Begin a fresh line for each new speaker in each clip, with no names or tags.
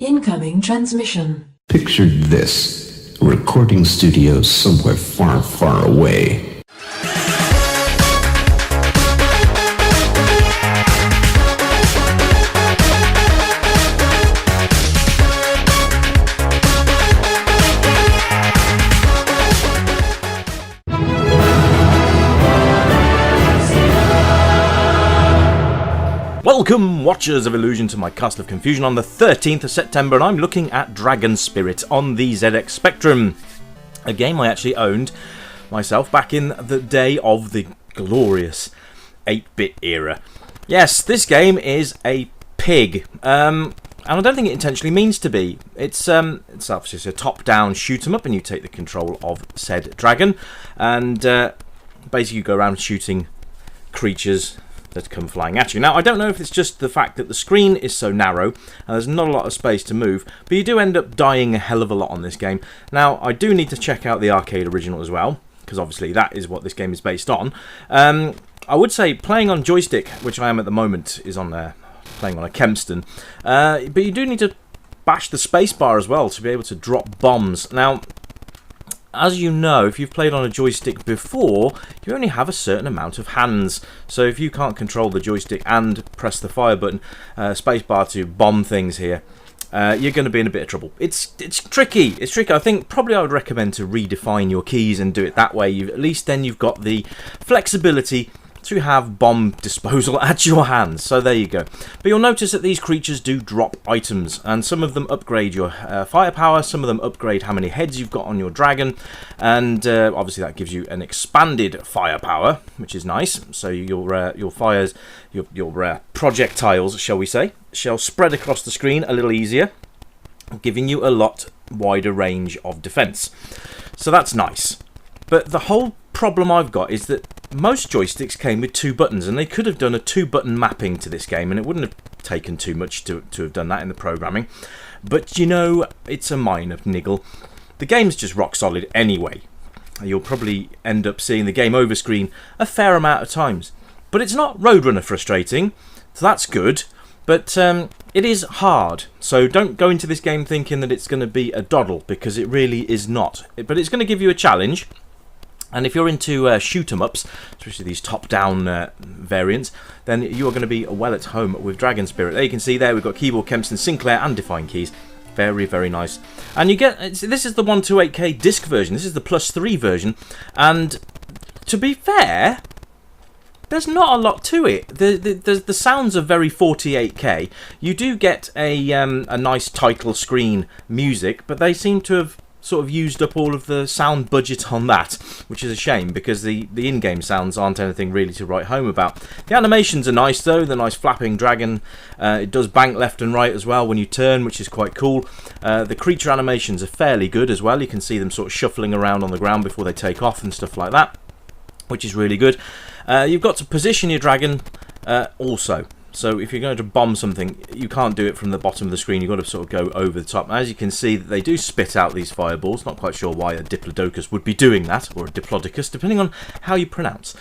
Incoming transmission.
Picture this. A recording studio somewhere far, far away.
Welcome, watchers of Illusion, to my Castle of Confusion on the 13th of September, and I'm looking at Dragon Spirit on the ZX Spectrum. A game I actually owned myself back in the day of the glorious 8-bit era. Yes, this game is a pig, and I don't think it intentionally means to be. It's obviously a top-down shoot-'em-up, and you take the control of said dragon, and basically you go around shooting creatures that come flying at you. Now, I don't know if it's just the fact that the screen is so narrow and there's not a lot of space to move, but you do end up dying a hell of a lot on this game. Now, I do need to check out the arcade original as well, because obviously that is what this game is based on. I would say playing on joystick, which I am at the moment, is on playing on a Kempston, but you do need to bash the spacebar as well to be able to drop bombs. Now, as you know, if you've played on a joystick before, you only have a certain amount of hands. So if you can't control the joystick and press the fire button, spacebar to bomb things here, you're going to be in a bit of trouble. It's tricky. It's tricky. I think probably I would recommend to redefine your keys and do it that way. At least then you've got the flexibility to have bomb disposal at your hands. So there you go. But you'll notice that these creatures do drop items, and some of them upgrade your firepower, some of them upgrade how many heads you've got on your dragon, and obviously that gives you an expanded firepower, which is nice. So your fires, your projectiles, shall we say, shall spread across the screen a little easier, giving you a lot wider range of defense. So that's nice. But the whole problem I've got is that most joysticks came with 2 buttons, and they could have done a 2-button mapping to this game, and it wouldn't have taken too much to have done that in the programming. But you know, it's a minor niggle. The game's just rock solid anyway. You'll probably end up seeing the game over screen a fair amount of times. But it's not Roadrunner frustrating, so that's good. But it is hard, so don't go into this game thinking that it's going to be a doddle, because it really is not. But it's going to give you a challenge. And if you're into shoot-'em-ups, especially these top-down variants, then you are going to be well at home with Dragon Spirit. There you can see there we've got keyboard, Kempston, Sinclair and Define keys. Very, very nice. And you get, this is the 128K disc version. This is the +3 version. And to be fair, there's not a lot to it. The sounds are very 48K. You do get a nice title screen music, but they seem to have sort of used up all of the sound budget on that, which is a shame, because the in-game sounds aren't anything really to write home about. The animations are nice though, the nice flapping dragon. It does bank left and right as well when you turn, which is quite cool. The creature animations are fairly good as well. You can see them sort of shuffling around on the ground before they take off and stuff like that, which is really good. You've got to position your dragon also. So if you're going to bomb something, you can't do it from the bottom of the screen. You've got to sort of go over the top. As you can see, that they do spit out these fireballs. Not quite sure why a Diplodocus would be doing that, or a Diplodocus, depending on how you pronounce.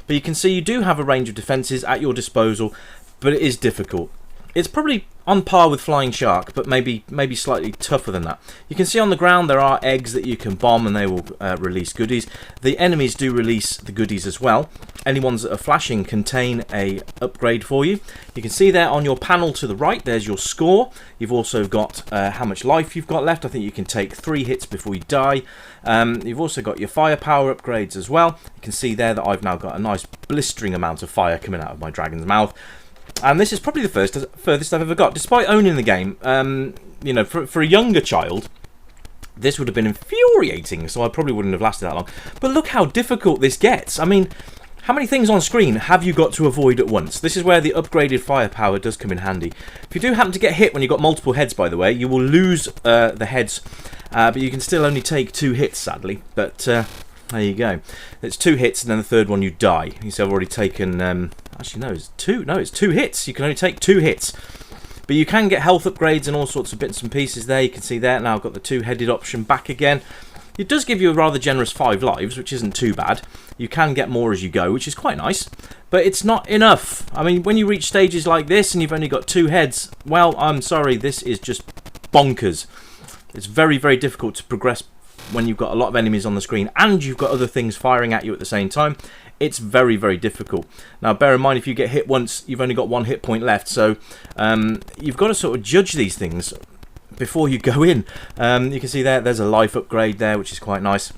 But you can see you do have a range of defences at your disposal, but it is difficult. It's probably on par with Flying Shark, but maybe slightly tougher than that. You can see on the ground there are eggs that you can bomb, and they will release goodies. The enemies do release the goodies as well. Any ones that are flashing contain a upgrade for you. You can see there on your panel to the right, there's your score. You've also got how much life you've got left. I think you can take 3 hits before you die. You've also got your firepower upgrades as well. You can see there that I've now got a nice blistering amount of fire coming out of my dragon's mouth. And this is probably the furthest I've ever got, despite owning the game. You know, for a younger child, this would have been infuriating, so I probably wouldn't have lasted that long. But look how difficult this gets. I mean, how many things on screen have you got to avoid at once? This is where the upgraded firepower does come in handy. If you do happen to get hit when you've got multiple heads, by the way, you will lose the heads, but you can still only take 2 hits, sadly. But there you go. It's 2 hits, and then the third one you die. You see, I've already taken. Actually, no, it's 2. No, it's 2 hits. You can only take 2 hits. But you can get health upgrades and all sorts of bits and pieces there. You can see there. Now I've got the 2-headed option back again. It does give you a rather generous 5 lives, which isn't too bad. You can get more as you go, which is quite nice. But it's not enough. I mean, when you reach stages like this and you've only got 2 heads, well, I'm sorry, this is just bonkers. It's very, very difficult to progress when you've got a lot of enemies on the screen and you've got other things firing at you at the same time. It's very, very difficult. Now, bear in mind, if you get hit once, you've only got one hit point left, so you've got to sort of judge these things before you go in. You can see there's a life upgrade there, which is quite nice.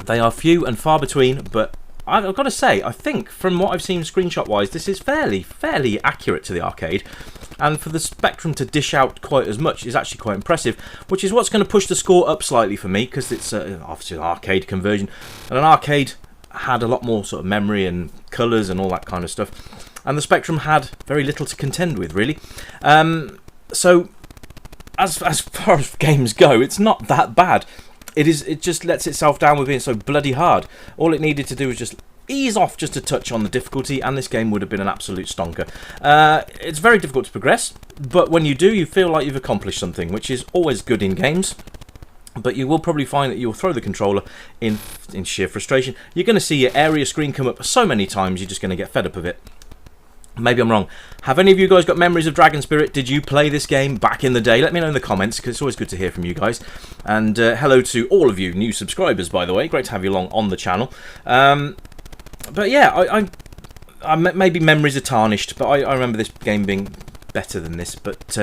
They are few and far between, but I've got to say, I think from what I've seen screenshot-wise, this is fairly accurate to the arcade. And for the Spectrum to dish out quite as much is actually quite impressive, which is what's going to push the score up slightly for me, because it's obviously an arcade conversion. And an arcade had a lot more sort of memory and colours and all that kind of stuff. And the Spectrum had very little to contend with, really. So, as far as games go, it's not that bad. It just lets itself down with being so bloody hard. All it needed to do was just ease off just a touch on the difficulty, and this game would have been an absolute stonker. It's very difficult to progress, but when you do, you feel like you've accomplished something, which is always good in games. But you will probably find that you'll throw the controller in sheer frustration. You're going to see your area screen come up so many times, you're just going to get fed up of it. Maybe I'm wrong. Have any of you guys got memories of Dragon Spirit? Did you play this game back in the day? Let me know in the comments, because it's always good to hear from you guys. And hello to all of you new subscribers, by the way. Great to have you along on the channel. But yeah, maybe memories are tarnished, but I remember this game being better than this. But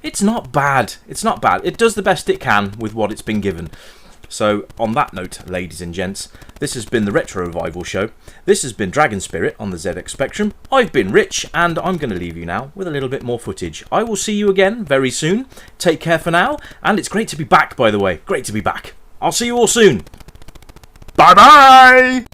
it's not bad. It's not bad. It does the best it can with what it's been given. So, on that note, ladies and gents, this has been the Retro Revival Show. This has been Dragon Spirit on the ZX Spectrum. I've been Rich, and I'm going to leave you now with a little bit more footage. I will see you again very soon. Take care for now, and it's great to be back, by the way. Great to be back. I'll see you all soon. Bye-bye!